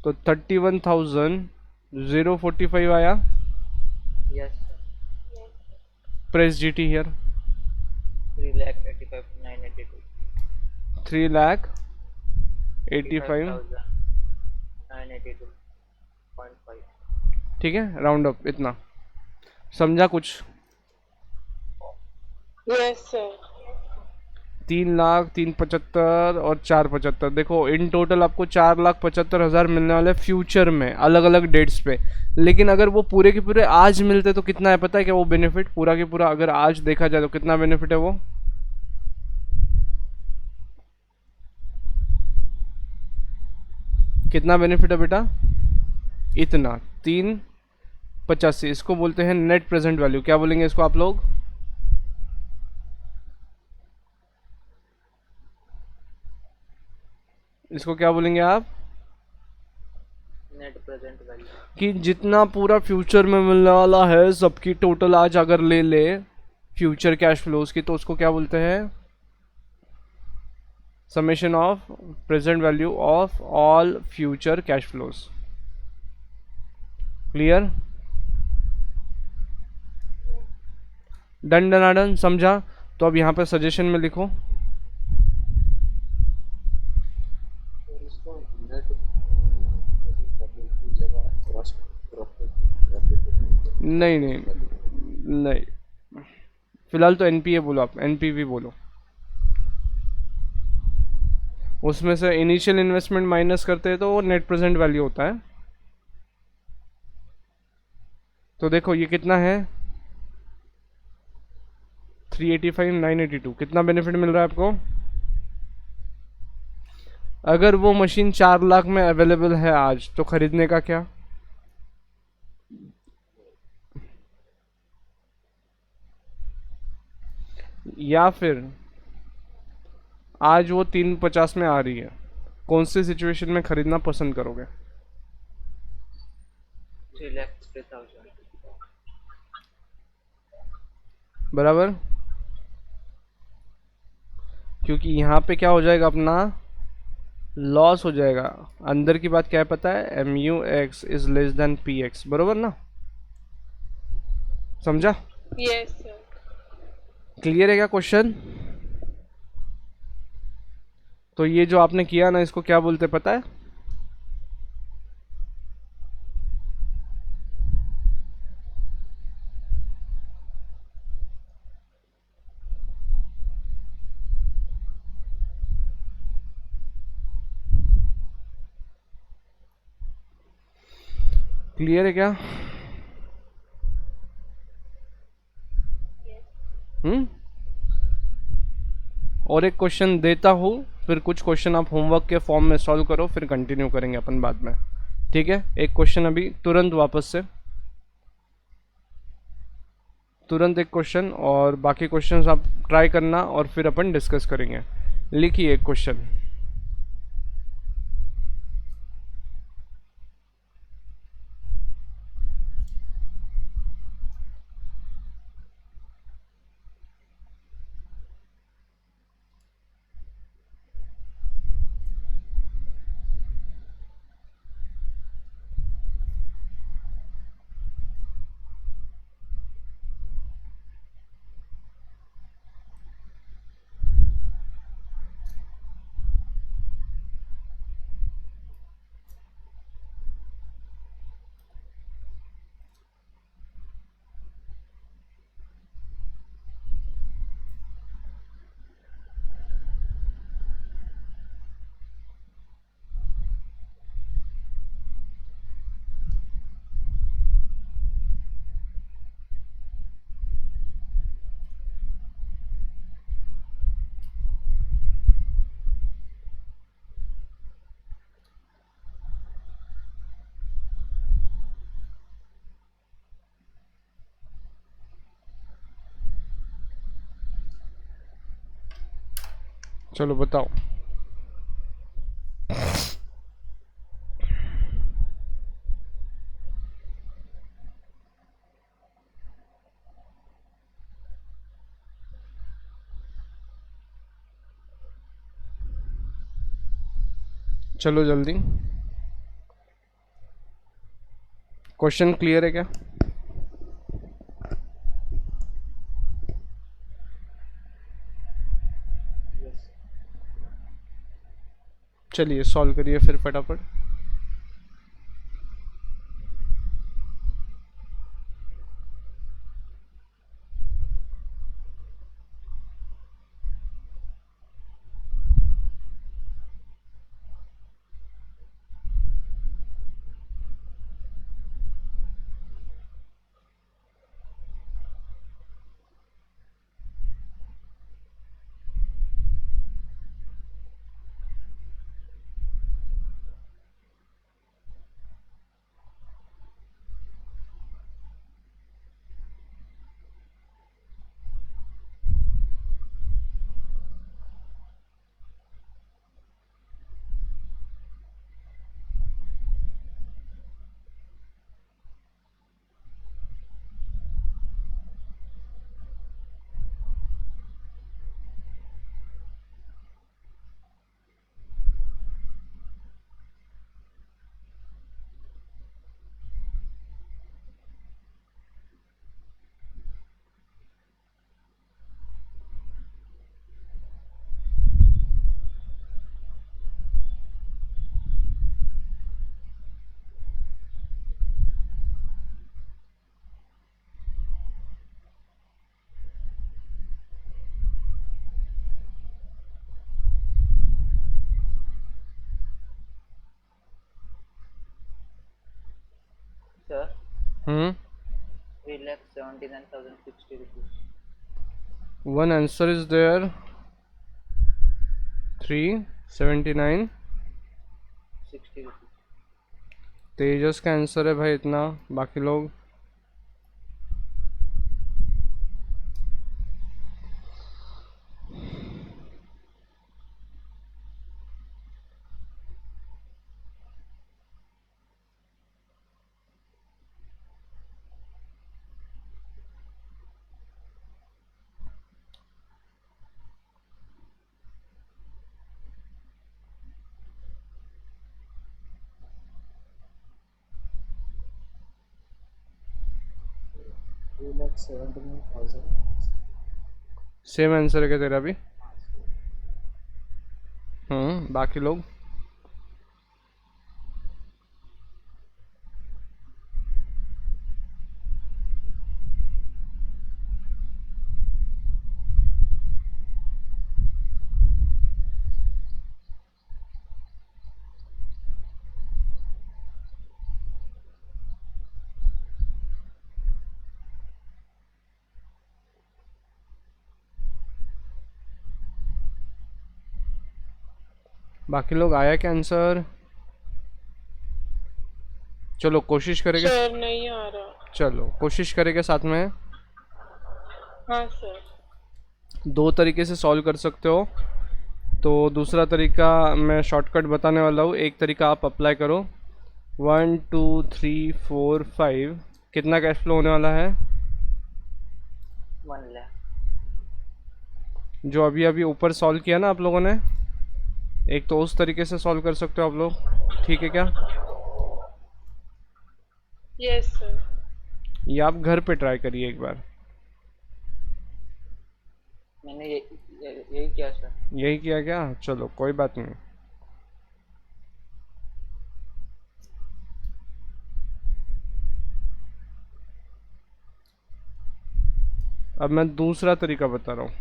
तो 31,045 आया। Yes sir. Press GT here. 3,85,982. 3,85,982 ठीक है, राउंड अप इतना। समझा कुछ? Yes, sir. 3,03,75 और 4,75। देखो इन टोटल आपको 4,75,000 मिलने वाले फ्यूचर में अलग अलग डेट्स पे। लेकिन अगर वो पूरे के पूरे आज मिलते तो कितना है पता है क्या? वो बेनिफिट पूरा के पूरा अगर आज देखा जाए तो कितना बेनिफिट है वो? कितना बेनिफिट है बेटा? इतना 385, इसको बोलते हैं नेट प्रेजेंट वैल्यू। क्या बोलेंगे इसको आप लोग? इसको क्या बोलेंगे आप? Net present value. कि जितना पूरा फ्यूचर में मिलने वाला है सबकी टोटल आज अगर ले ले फ्यूचर कैश फ्लोज की, तो उसको क्या बोलते हैं? Summation of present value of all future cash flows. Clear? Done done done, समझा? तो अब यहाँ पे सजेशन में लिखो। और इसको नेट प्रेजेंट वैल्यू की जगह ग्रॉस प्रॉफिट नहीं नहीं नहीं, फिलहाल तो एनपीए बोलो, आप एनपीवी बोलो। उसमें से इनिशियल इन्वेस्टमेंट माइनस करते हैं तो वो नेट प्रेजेंट वैल्यू होता है। तो देखो ये कितना है, 385 982, कितना बेनिफिट मिल रहा है आपको? अगर वो मशीन 4 लाख में अवेलेबल है आज, तो खरीदने का क्या? या फिर आज वो 350 में आ रही है, कौन सी सिचुएशन में खरीदना पसंद करोगे? 3,60,000। बराबर, क्योंकि यहाँ पे क्या हो जाएगा, अपना लॉस हो जाएगा। अंदर की बात क्या है पता है? M U X is less than P X, बरोबर ना? समझा? Yes, sir. क्लियर है क्या क्वेश्चन? तो ये जो आपने किया ना, इसको क्या बोलते पता है? क्लियर है क्या? और एक क्वेश्चन देता हूँ, फिर कुछ क्वेश्चन आप होमवर्क के फॉर्म में सॉल्व करो, फिर कंटिन्यू करेंगे अपन बाद में। ठीक है? एक क्वेश्चन अभी तुरंत वापस से, तुरंत एक क्वेश्चन, और बाकी क्वेश्चंस आप ट्राई करना और फिर अपन डिस्कस करेंगे। लिखिए एक क्वेश्चन। चलो बताओ। चलो जल्दी, क्वेश्चन क्लियर है क्या? चलिए सॉल्व करिए फिर फटाफट। Hmm 3,79,060 rupees. One answer is there 379। 60 rupees. Tejas का आंसर है भाई इतना, बाकी लोग टू लैख 79,000। सेम आंसर है क्या तेरा भी? बाकी लोग बाकी लोग आया क्या आंसर? चलो कोशिश करेंगे, सर नहीं आ रहा। चलो कोशिश करेंगे साथ में। हाँ सर। दो तरीके से सॉल्व कर सकते हो, तो दूसरा तरीका मैं शॉर्टकट बताने वाला हूँ, एक तरीका आप अप्लाई करो। 1 2 3 4 5 कितना कैश फ्लो होने वाला है? 1 lakh. जो अभी अभी ऊपर सॉल्व किया ना आप लोगों ने, एक तो उस तरीके से सॉल्व कर सकते हो आप लोग, ठीक है क्या? Yes sir. ये आप घर पे ट्राई करिए एक बार। मैंने यही किया सर. यही किया क्या? चलो कोई बात नहीं। अब मैं दूसरा तरीका बता रहा हूँ।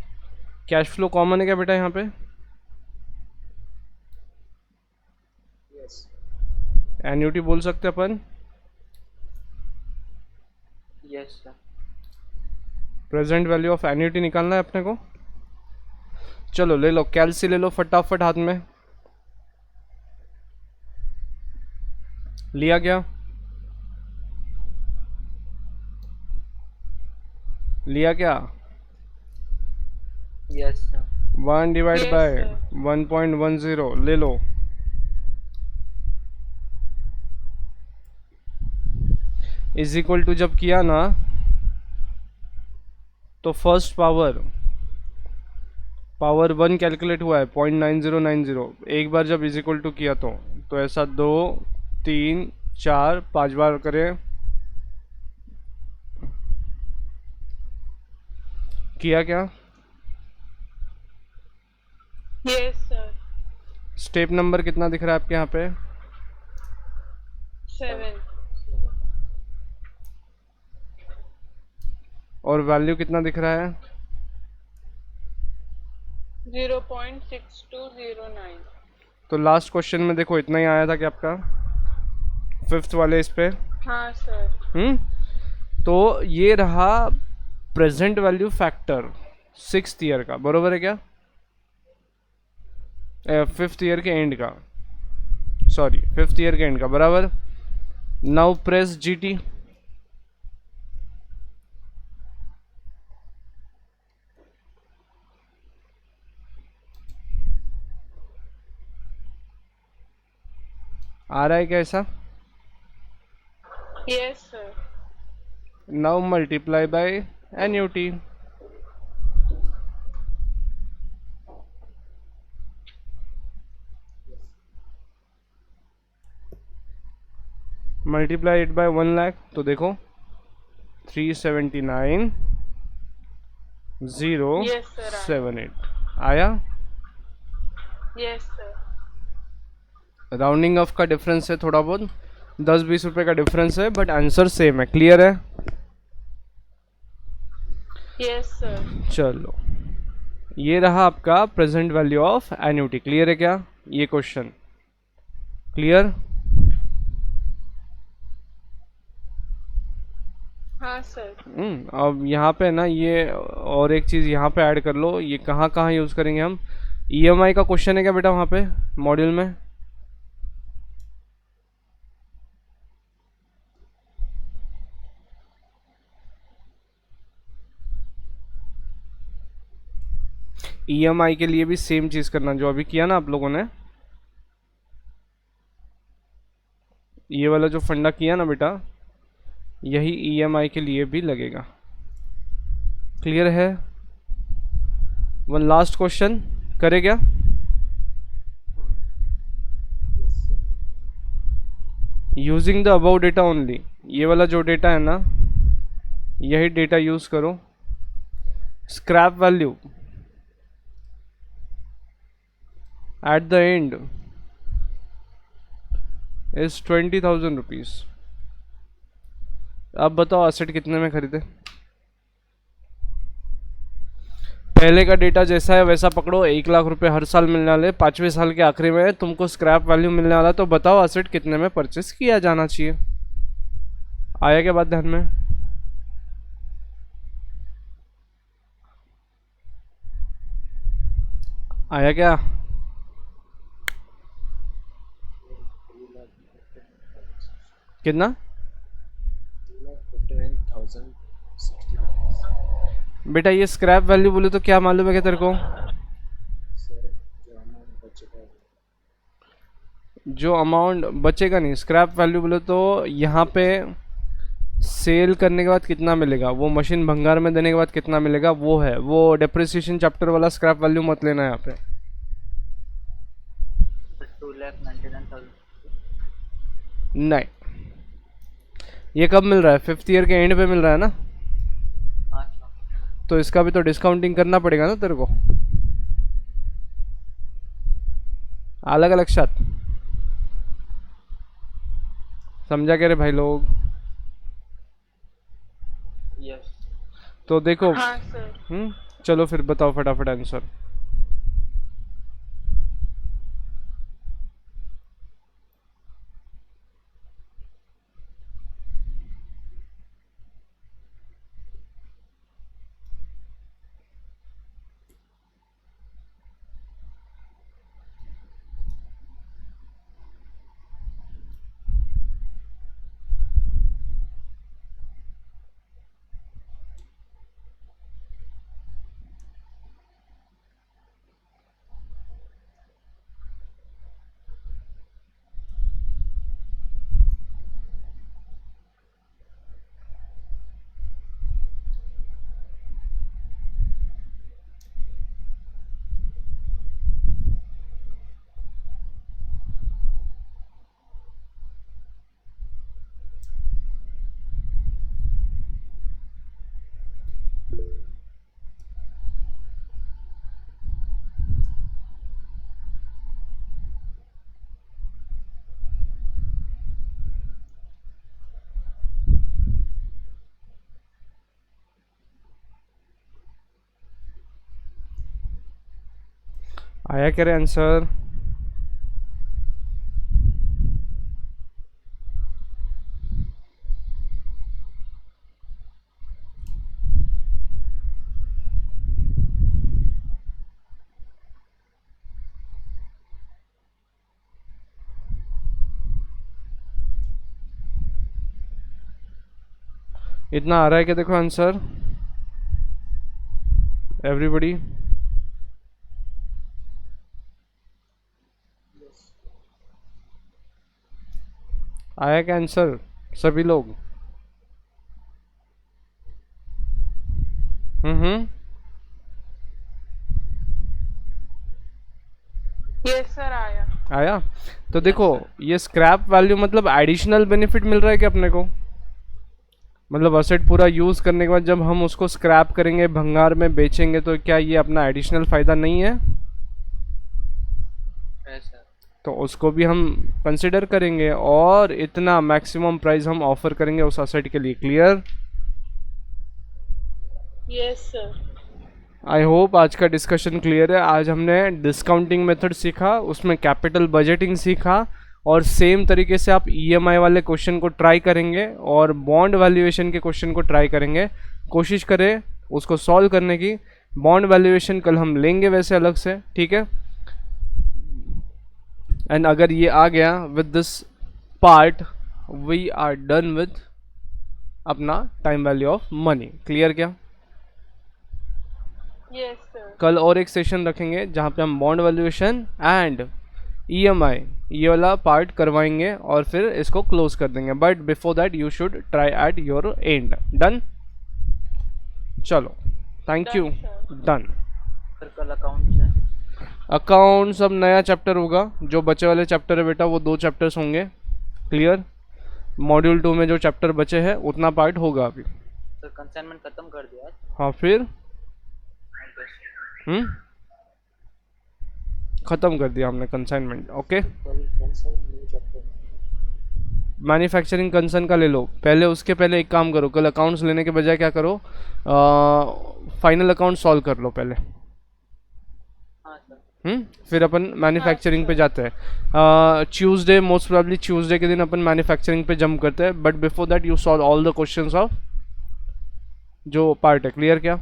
कैश फ्लो कॉमन है क्या बेटा यहाँ पे? यस। एन्युटी बोल सकते अपन? Yes sir. Present value of annuity निकालना है अपने को। चलो ले लो, कैलसी ले लो फटाफट हाथ में। लिया क्या? लिया क्या? Yes sir. 1 divide Yes, by sir. 1.10 ले लो। इज इक्वल टू जब किया ना, तो फर्स्ट पावर 1 कैलकुलेट हुआ है 0.9090। एक बार जब इज इक्वल टू किया तो ऐसा 2 3 4 5 बार करें। किया क्या? Yes sir. स्टेप नंबर कितना दिख रहा है आपके यहाँ पे? 7। और वैल्यू कितना दिख रहा है? 0.6209। तो लास्ट क्वेश्चन में देखो इतना ही आया था कि आपका फिफ्थ वाले इस पे। हाँ सर। तो ये रहा present value factor 6th year का, बरोबर है क्या? 5th ईयर के एंड का, सॉरी 5th ईयर के एंड का, बराबर। Now press GT. आ रहा है क्या ऐसा? Yes sir. Now multiply by annuity. Multiply it by 1 lakh, तो देखो 379,078 आया। Yes sir. राउंडिंग ऑफ का डिफरेंस है थोड़ा बहुत, 10-20 रुपए का डिफरेंस है, बट आंसर सेम है। क्लियर है? Yes sir. चलो ये रहा आपका present value of annuity. Clear है क्या ये क्वेश्चन? क्लियर? हाँ सर। अब यहाँ पे ना ये और एक चीज़ यहाँ पे ऐड कर लो, ये कहाँ कहाँ यूज़ करेंगे हम। ईएमआई का क्वेश्चन है क्या बेटा वहाँ पे मॉड्यूल में? ईएमआई के लिए भी सेम चीज़ करना जो अभी किया ना आप लोगों ने, ये वाला जो फंडा किया ना बेटा, यही ईएमआई के लिए भी लगेगा। क्लियर है? वन लास्ट क्वेश्चन करे क्या? Using the above data only, ये वाला जो डेटा है ना, यही डेटा यूज करो। Scrap value eight the and is 20,000 rupees. अब बताओ असेट कितने में खरीदे? पहले का डेटा जैसा है वैसा पकड़ो, 1 लाख रुपए हर साल मिलने वाले, 5वें साल के आखिरी में तुमको स्क्रैप वैल्यू मिलने वाला, तो बताओ असेट कितने में परचेस किया जाना चाहिए। आया क्या बात ध्यान में? आया क्या? कितना? 2,59,060 rupees. बेटा ये स्क्रैप वैल्यू बोले तो क्या मालूम है क्या तेरे को? सर जो अमाउंट बचेगा जो अमाउंट बचेगा नहीं, स्क्रैप वैल्यू बोले तो यहाँ पे सेल करने के बाद कितना मिलेगा, वो मशीन भंगार में देने के बाद कितना मिलेगा, वो है। वो डेप्रिसिएशन चैप्टर वाला स्क्रैप वैल्यू मत लेना यहाँ पे। 2,99,000। नहीं, ये कब मिल रहा है? 5th ईयर के एंड पे मिल रहा है ना, हाँ सर। तो इसका भी तो डिस्काउंटिंग करना पड़ेगा ना तेरे को, अलग अलग साथ। समझा क्या रे भाई लोग? यस। तो देखो, हाँ सर। चलो फिर बताओ फटाफट आंसर। आया क्या रे आंसर? इतना आ रहा है क्या? देखो आंसर एवरीबॉडी। आया क्या आंसर सभी लोग? हम्म। यस सर आया। आया? तो देखो ये स्क्रैप वैल्यू मतलब एडिशनल बेनिफिट मिल रहा है क्या अपने को? मतलब असेट पूरा यूज़ करने के बाद जब हम उसको स्क्रैप करेंगे, भंगार में बेचेंगे, तो क्या ये अपना एडिशनल फ़ायदा नहीं है? है सर। तो उसको भी हम कंसिडर करेंगे और इतना मैक्सिमम प्राइस हम ऑफर करेंगे उस असेट के लिए। Clear? Yes sir. I hope आज का डिस्कशन क्लियर है। आज हमने डिस्काउंटिंग मेथड सीखा, उसमें कैपिटल बजटिंग सीखा, और सेम तरीके से आप ईएमआई वाले क्वेश्चन को ट्राई करेंगे और बॉन्ड वैल्यूएशन के क्वेश्चन को ट्राई करेंगे। कोशिश करें उसको सॉल्व करने की। बॉन्ड वैल्यूएशन कल हम लेंगे वैसे अलग से, ठीक है। एंड अगर ये आ गया with this part, we are done with अपना time value of money. Clear क्या? Yes, sir. कल और एक सेशन रखेंगे जहाँ पे हम बॉन्ड वैल्यूएशन एंड ईएमआई ये वाला पार्ट करवाएंगे और फिर इसको क्लोज कर देंगे। But before that you should try at your and. Done? चलो, थैंक यू। डन। सर कल अकाउंट्स है। अकाउंट्स अब नया चैप्टर होगा। जो बचे वाले चैप्टर है बेटा वो 2 चैप्टर्स होंगे। क्लियर? मॉड्यूल 2 में जो चैप्टर बचे हैं उतना पार्ट होगा अभी। सर कंसाइनमेंट खत्म कर दिया आज। हाँ फिर ख़त्म कर दिया हमने कंसाइनमेंट। ओके, कौन सा न्यू चैप्टर? मैन्युफैक्चरिंग कंसर्न का ले लो पहले। उसके पहले एक काम करो, कल अकाउंट्स लेने के बजाय क्या करो, फाइनल अकाउंट सॉल्व कर लो पहले। हाँ सर। फिर अपन मैन्युफैक्चरिंग पे जाते हैं। ट्यूसडे, मोस्ट प्रोबेबली ट्यूसडे के दिन अपन मैन्युफैक्चरिंग पे जंप करते हैं। But before that you solve all the questions of जो पार्ट है। क्लियर क्या?